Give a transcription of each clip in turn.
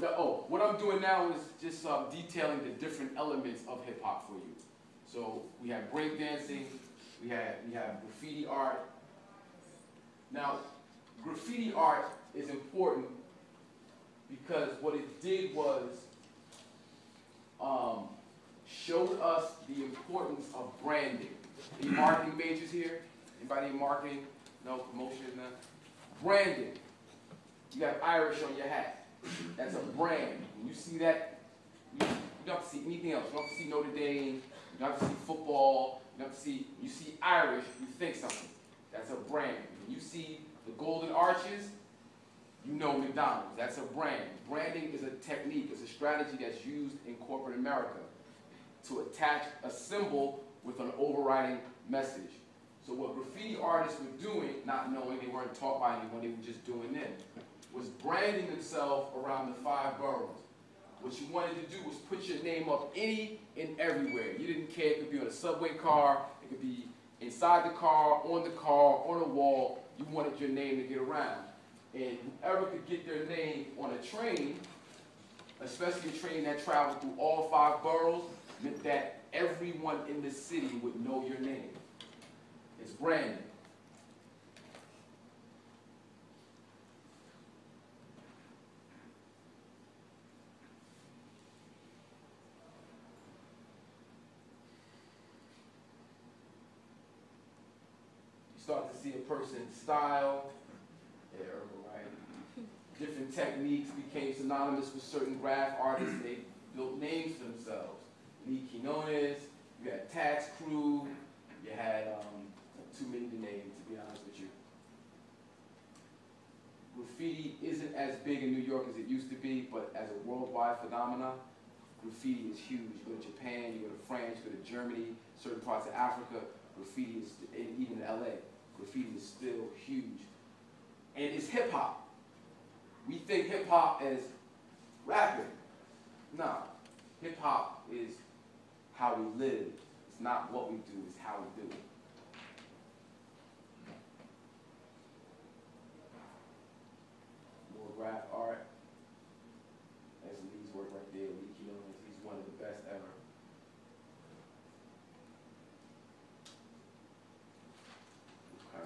Oh, what I'm doing now is just detailing the different elements of hip hop for you. So we have breakdancing, we have graffiti art. Now, graffiti art is important because what it did was showed us the importance of branding. Any marketing majors here? Anybody in marketing? No promotion? None? Branding. You have Irish on your hat. That's a brand. When you see that, you don't have to see anything else. You don't have to see Notre Dame. You don't have to see football. You don't have to see. You see Irish, you think something. That's a brand. When you see the golden arches, you know McDonald's. That's a brand. Branding is a technique. It's a strategy that's used in corporate America to attach a symbol with an overriding message. So what graffiti artists were doing, not knowing, they weren't taught by anyone, they were just doing it, was branding themselves around the 5 boroughs. What you wanted to do was put your name up any and everywhere. You didn't care. It could be on a subway car, it could be inside the car, on a wall. You wanted your name to get around. And whoever could get their name on a train, especially a train that traveled through all 5 boroughs, meant that everyone in the city would know your name. It's branding. You start to see a person's style. Yeah, right. Different techniques became synonymous with certain graph artists. They built names for themselves. Lee Quinones, you had Tax Crew, you had too many to name, to be honest with you. Graffiti isn't as big in New York as it used to be, but as a worldwide phenomenon, graffiti is huge. You go to Japan, you go to France, you go to Germany, certain parts of Africa, graffiti is, and even in LA, graffiti is still huge. And it's hip hop. We think hip hop as rapping. No, hip hop is how we live. It's not what we do, it's how we do it. More graph art. That's Lee's work right there. Lee Quinones, he's one of the best ever. Okay.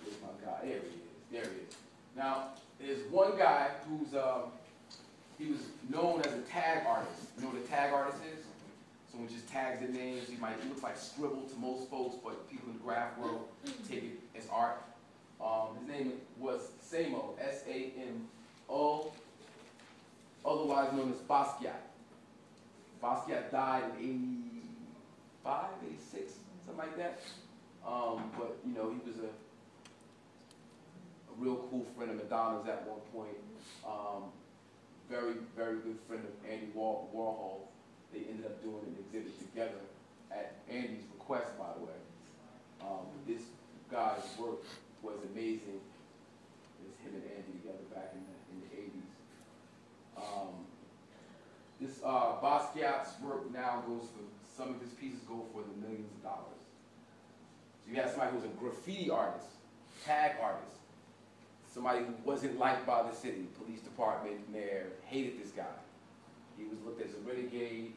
Where's my guy? There he is. There he is. Now, there's one guy who's he was known as a tag artist. You know what a tag artist is? Someone just tags their names. He looks like scribble to most folks, but people in the graph world take it as art. His name was Samo, S-A-M-O, otherwise known as Basquiat. Basquiat died in 85, 86, something like that. But you know, he was a real cool friend of Madonna's at one point. Very, very good friend of Andy Warhol. They ended up doing an exhibit together at Andy's request, by the way. This guy's work was amazing. It was him and Andy together back in the 80s. This Basquiat's work now goes for, some of his pieces go for the millions of dollars. So you have somebody who's a graffiti artist, tag artist, somebody who wasn't liked by the city, police department, mayor, hated this guy. He was looked at as a renegade,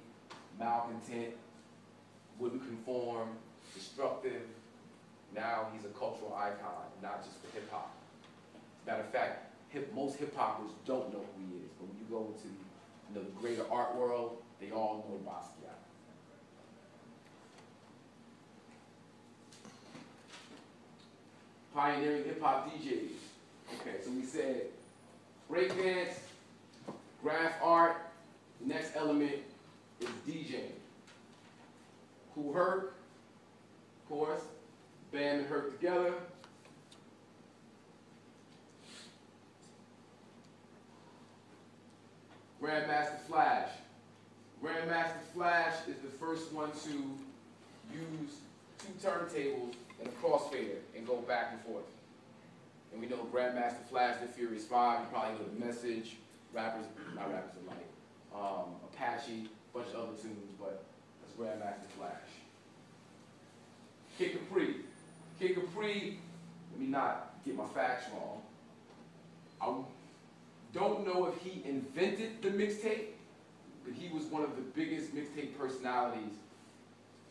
malcontent, wouldn't conform, destructive. Now he's a cultural icon, not just for hip hop. As a matter of fact, most hip hoppers don't know who he is, but when you go into the greater art world, they all know Basquiat. Pioneering hip hop DJs. Okay, so we said breakdance, graph art. The next element is DJing. Kool Herc, of course. Bam and Herc together. Grandmaster Flash. Grandmaster Flash is the first one to use 2 turntables and a crossfader and go back and forth. And we know Grandmaster Flash, The Furious 5, you probably know The Message, rappers, not rappers alike, Apache, a bunch of other tunes, but that's Grandmaster Flash. Kid Capri. Kid Capri, let me not get my facts wrong. Don't know if he invented the mixtape, but he was one of the biggest mixtape personalities.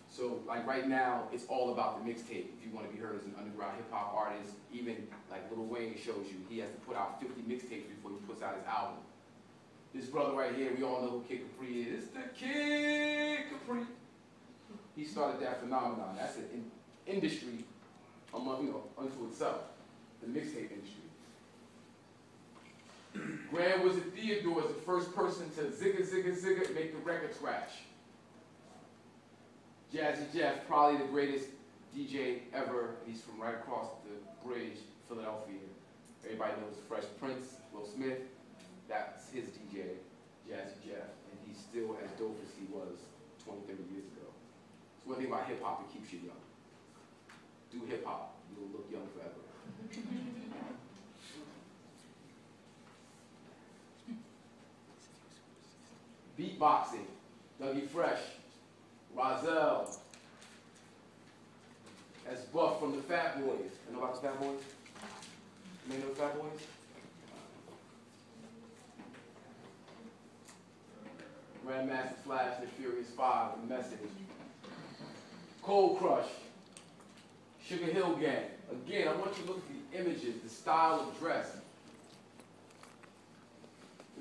So like right now, it's all about the mixtape. If you want to be heard as an underground hip hop artist, even like Lil Wayne shows you, he has to put out 50 mixtapes before he puts out his album. This brother right here, we all know who Kid Capri is. It's the Kid Capri. He started that phenomenon. That's an industry among, unto itself, the mixtape industry. Grand Wizard Theodore is the first person to zigga, zigga, zigga, make the record scratch. Jazzy Jeff, probably the greatest DJ ever. He's from right across the bridge, Philadelphia. Everybody knows Fresh Prince, Will Smith. That's his DJ, Jazzy Jeff. And he's still as dope as he was 20, 30 years ago. It's one thing about hip hop, it keeps you young. Do hip hop, you'll look young forever. Beatboxing, Dougie Fresh, Rozelle, that's Buff from the Fat Boys. You know about the Fat Boys? You know the Fat Boys? Grandmaster Flash and the Furious Five, The Message. Cold Crush, Sugar Hill Gang. Again, I want you to look at the images, the style of dress.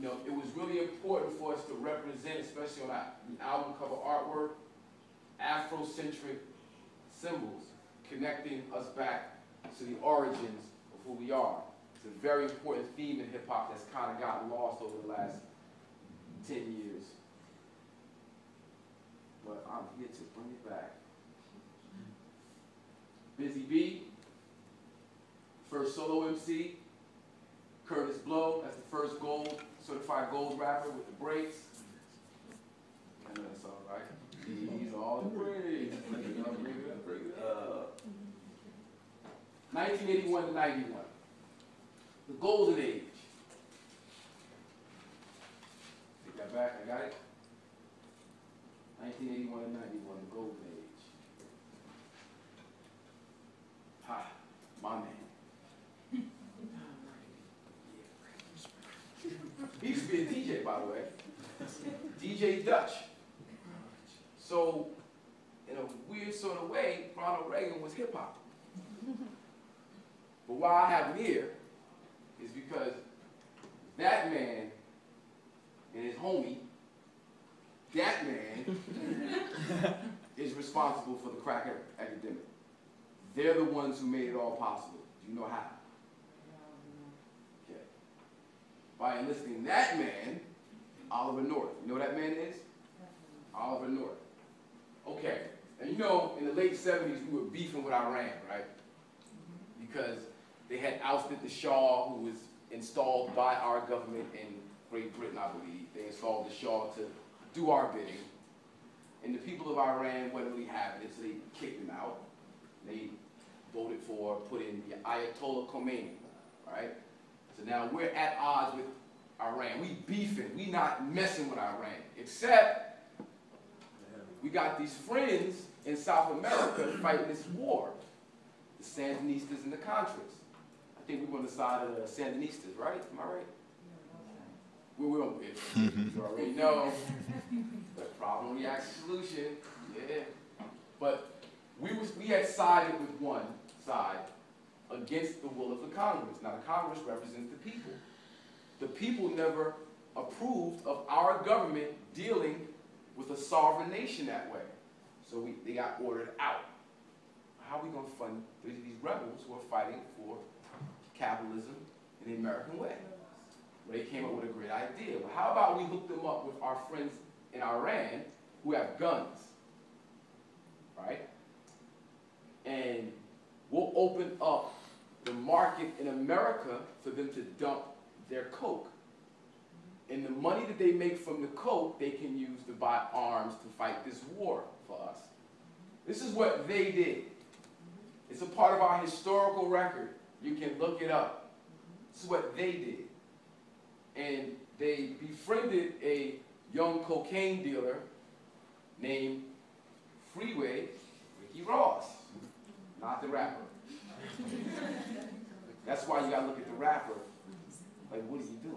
It was really important for us to represent, especially on the album cover artwork, Afrocentric symbols, connecting us back to the origins of who we are. It's a very important theme in hip-hop that's kind of gotten lost over the last 10 years. But I'm here to bring it back. Busy B, first solo MC. Curtis Blow, that's the first certified gold rapper with the breaks. I know that's all right. These are all the breaks. Bring it up, bring it up, bring it up. 1981 to 91. The golden age. Take that back, I got it. 1981 to 91, the golden age. Ha, my man. He used to be a DJ, by the way. DJ Dutch. So, in a weird sort of way, Ronald Reagan was hip-hop. But why I have him here is because that man and his homie, that man is responsible for the crack epidemic. They're the ones who made it all possible. Do you know how? By enlisting that man, Oliver North. You know what that man is? Oliver North. Okay, and in the late 70s, we were beefing with Iran, right? Because they had ousted the Shah, who was installed by our government in Great Britain, I believe. They installed the Shah to do our bidding. And the people of Iran wasn't really having it, so they kicked him out. They voted for, put in the Ayatollah Khomeini, right? So now we're at odds with Iran. We beefing. We not messing with Iran. Except we got these friends in South America fighting this war. The Sandinistas and the Contras. I think we're on the side of the Sandinistas, right? Am I right? We're on it. You already know. The problem, reaction, solution. Yeah. But we had sided with one side against the will of the Congress. Now, the Congress represents the people. The people never approved of our government dealing with a sovereign nation that way. So they got ordered out. How are we going to fund these rebels who are fighting for capitalism in the American way? Well, they came up with a great idea. Well, how about we hook them up with our friends in Iran who have guns, right? And we'll open up the market in America for them to dump their coke. And the money that they make from the coke, they can use to buy arms to fight this war for us. This is what they did. It's a part of our historical record. You can look it up. This is what they did. And they befriended a young cocaine dealer named Freeway Ricky Ross, not the rapper. That's why you gotta look at the rapper. Like, what are you doing?